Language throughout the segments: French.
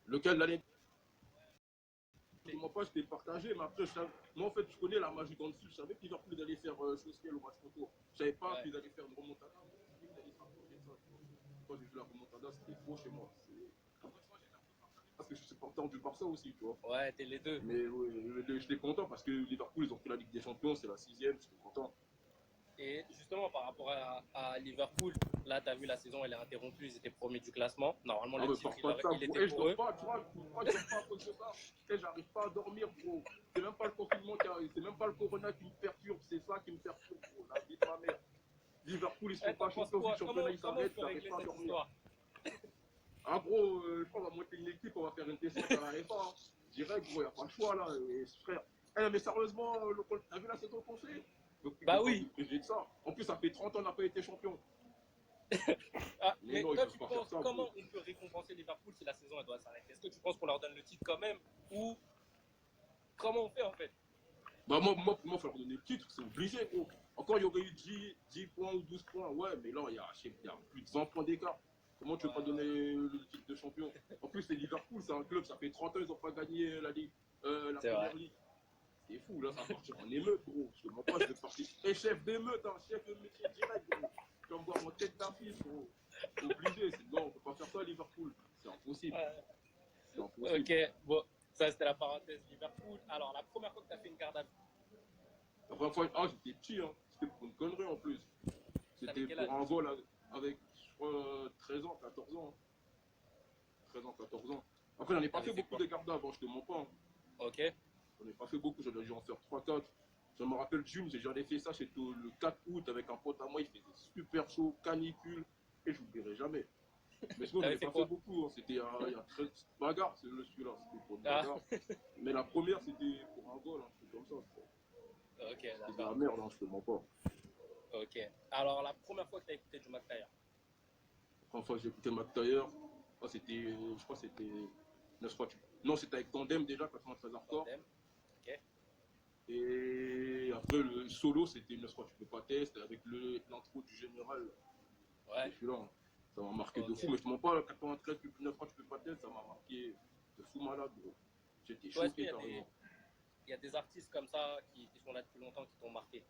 Lequel l'année moi pas, je t'ai partagé, mais après, moi en fait, je connais la magie d'en dessus. Je savais qu'ils Liverpool allait faire chose au match retour. Je savais pas Ouais. qu'ils allaient faire une remontada. Je savais qu'ils allaient s'approcher de ça. Quand j'ai vu la remontada, c'était faux chez moi. Parce que je suis supporter du Barça aussi, tu vois. Ouais, t'es les deux. Mais ouais, j'étais content parce que Liverpool, ils ont pris la Ligue des Champions, c'est la 6e, j'étais content. Et justement, par rapport à Liverpool, là, tu as vu la saison, elle est interrompue, ils étaient premiers du classement. Normalement, Ah le mais titre, parle pas de ça, il gros. était Eh, je pour dors eux. pas, tu vois, pourquoi je dors pas à cause de ça? Eh, j'arrive pas à dormir, gros. C'est même pas le confinement qui arrive, c'est même pas le corona qui me perturbe, c'est ça qui me perturbe, gros. La vie de ma mère. Liverpool, ils Eh, seront t'en pas penses champions, vu quoi? le championnat, ils Comment on s'arrêtent, peut j'arrive régler pas à cette dormir. histoire? Ah gros, je crois qu'on va monter une équipe, on va faire une descente à la FA. Hein. Direct, gros, y a pas le choix là, et, frère. Eh, mais sérieusement, t'as vu la saison qu'on fait? Donc ils Bah peuvent pas oui. vous priver de ça. En plus, ça fait 30 ans qu'on n'a pas été champion. Ah, Mais mais non, ils toi, peuvent tu pas faire penses ça, comment gros. on peut récompenser Liverpool si la saison elle doit s'arrêter? Est-ce que tu penses qu'on leur donne le titre quand même? Ou comment on fait en fait? Bah pour moi, il faut leur donner le titre, c'est obligé, gros. Encore, il y aurait eu 10 points ou 12 points, ouais, mais là, il y a plus de 20 points d'écart. Comment tu Ouais, veux pas donner le titre de champion? En plus, c'est Liverpool, c'est un club, ça fait 30 ans, ils n'ont pas gagné la Ligue, la c'est première vrai. ligue. C'est fou, là, ça va partir en émeute, gros. Je te mens pas, je vais partir. Et chef d'émeute, hein, chef de métier direct, gros. Tu vas me voir en tête d'affiche, gros. C'est obligé, c'est non, on peut pas faire ça à Liverpool. C'est impossible. C'est impossible. Ok, bon, ça c'était la parenthèse Liverpool. Alors, la première fois que tu as fait une garde à vue, La première fois, ah, j'étais petit, hein. C'était pour une connerie en plus. t'avais C'était quel pour âge? un vol avec, je crois, 13 ans, 14 ans. 13 ans, 14 ans. Après, j'en ai pas T'avais fait fait beaucoup quoi? de gardes avant, je te mens pas. Hein. Ok, J'en ai pas fait beaucoup, j'en ai dû en faire 3-4. Je me rappelle d'une, j'en ai fait ça, c'était le 4 août avec un pote à moi, il faisait super chaud, canicule, et je n'oublierai jamais. Mais sinon, j'en t'avais ai fait pas fait quoi? beaucoup. Hein. C'était il y a 13 bagarres, c'est celui-là, c'était pour une Ah, bagarre. Mais la première, c'était pour un vol, un truc comme ça. ok, C'était de la d'accord. merde, hein, je te mens pas. Ok. Alors, la première fois que tu as écouté du McTyre? La première fois que j'ai écouté McTayer, oh, c'était, je crois que c'était. Non, c'était avec Tandem déjà, 93 Hardcore. Tandem. Ok. Et après, le solo, c'était 9 fois tu peux pas tester avec l'intro du général. Ouais. C'était celui-là. Hein. Ça m'a marqué de Ok. fou. Mais je te mens pas, 93, 9 fois tu peux pas tester, ça m'a marqué de fou malade, gros. J'étais Toi, est-ce qu'il choqué carrément. y a des artistes comme ça qui sont là depuis longtemps qui t'ont marqué?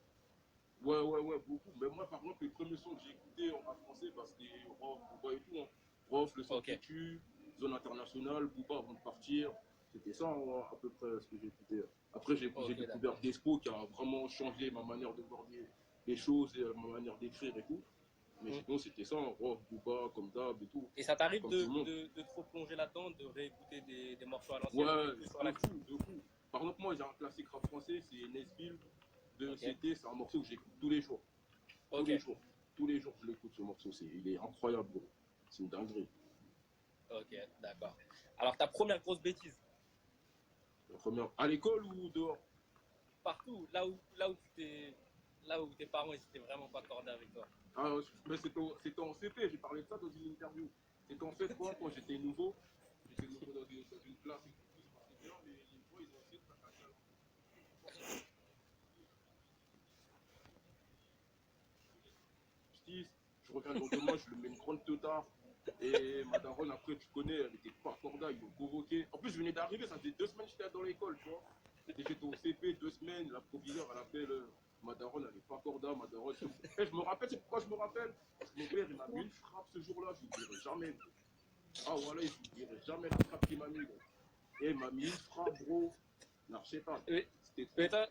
Ouais, beaucoup. Mais moi, par exemple, les premiers sons que j'ai écoutés en rap français, bah, c'était Rof, Booba et tout. Hein. Rof, Le Son Ok. qui tue, Zone Internationale, Booba avant de partir. C'était ça, hein, à peu près, ce que j'ai écouté. Après, j'ai Ok, découvert d'accord. Despo qui a vraiment changé ma manière de voir les choses et ma manière d'écrire et tout. Mais Hmm. sinon, c'était ça, hein, Rof, Booba, comme d'hab et tout. Et ça t'arrive Comme tout le monde. de te replonger là-dedans, de réécouter des morceaux à l'ancienne ou t'es Ouais, plus sur de l'actu? fou, de fou. Par exemple, moi, j'ai un classique rap français, c'est Nesville de Ok. CT. C'est un morceau que j'écoute tous les jours. Tous Ok. les jours. Tous les jours, je l'écoute ce morceau. Il est incroyable, gros. C'est une dinguerie. Ok, d'accord. Alors, ta première grosse bêtise? La première, à l'école ou dehors? Partout, là où tes parents ils étaient vraiment pas accordés avec toi. Ah, mais c'était en CP, j'ai parlé de ça dans une interview. C'était en fait quoi, quand j'étais nouveau dans une classe et tout, il se passait bien, les fois, ils ont essayé de s'attaquer à l'enfant. Justice, je reviens le lendemain, je lui mets une grande teutard. Et ma daronne, après, tu connais, elle était pas corda, ils l'ont convoqué. En plus, je venais d'arriver, ça faisait 2 semaines que j'étais dans l'école, tu vois. J'étais au CP, 2 semaines, la proviseure, elle appelle ma daronne, elle est pas corda, ma daronne. Et je me rappelle, c'est pourquoi je me rappelle? Parce que mon père, il m'a mis une frappe ce jour-là, je n'oublierai jamais, gros. Ah voilà, je n'oublierai jamais la frappe qu'il m'a mis, gros. Et il m'a mis une frappe, gros. L'archétal. Mais, C'était mais trop.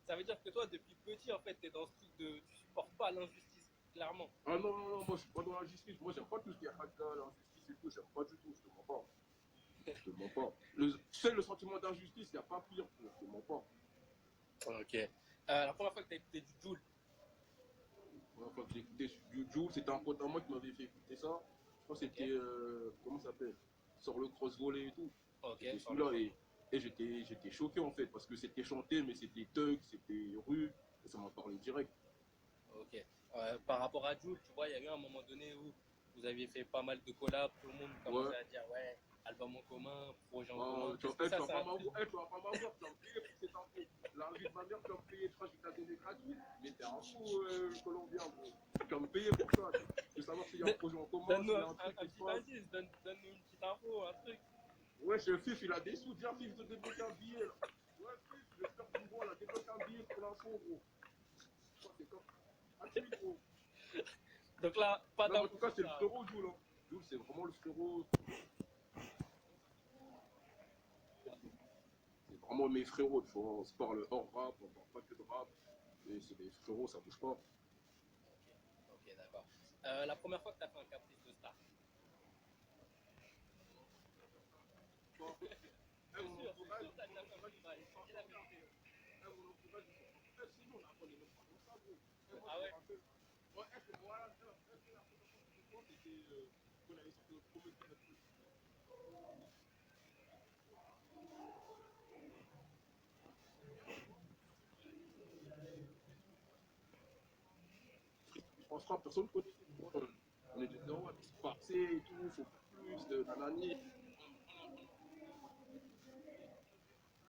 ça veut dire que toi, depuis petit, en fait, t'es dans ce truc de tu supportes pas l'injustice, clairement. Ah non, non, non, moi je suis pas dans la justice. Moi j'aime pas tout ce qui est hatka, l'injustice et tout, j'aime pas du tout, je te mens pas. Je te mens pas. Tu sais, le sentiment d'injustice, il n'y a pas pire, je te mens pas. Ok. La première fois que t'as écouté du Joule? La première fois que j'ai écouté Jules, c'était un pote à moi qui m'avait fait écouter ça. Je crois que Ok. c'était, comment ça s'appelle? Sur le cross volley et tout. Ok, C'était sur le celui-là cross. et j'étais choqué en fait parce que c'était chanté, mais c'était thug, c'était rue, et ça m'a parlé direct. Ok. Par rapport à Jules, tu vois, il y a eu un moment donné où vous aviez fait pas mal de collabs, tout le monde Ouais. commençait à dire ouais, album en commun, projet en Ah, commun. Est-ce que tu ça, vas c'est pas un truc? m'avoir, tu vas pas m'avoir, tu vas me payer pour cette info. La vie de ma mère, tu vas me payer, tu crois que je vais te la donner gratuite. Mais t'es un fou, Colombien, bro. Tu vas me payer pour ça. Tu veux savoir s'il y a un projet en commun, Donne-nous s'il y a un truc qui un se petit passe. indice, donne-nous une petite info, un truc. Ouais, chez Fif, il a des sous. Viens, Fif, te débloquer un billet, là. Ouais, Fif, j'espère que tu vois, là, débloque un billet pour l'info, gros. Ça, c'est comme. Ah, tu gros. Donc là, pas Non, mais en d'infos tout cas, sur c'est le ça. frérot, Jules, hein. Jules, c'est vraiment le frérot. C'est vraiment mes frérots, tu vois. On se parle hors rap, on parle pas que de rap. Et c'est des frérots, ça bouge pas. Ok, d'accord. La première fois que tu as fait un caprice de star. Bon. C'est Mon sûr, entourage, t'as mon déjà fait un entourage, truc ils mal. sont pas Dis la corda. vérité. Mon entourage, ils sont pas. Sinon, on apprenait même pas comme ça, gros. Moi, Ah je me ouais? rappelle. Ouais, voilà, la première fois que je vois, c'était qu'on avait sorti notre premier clip. Je pense pas, personne ne connaissait. On était dedans, ouais, mais c'est passé et tout, faut faire plus, de nanani.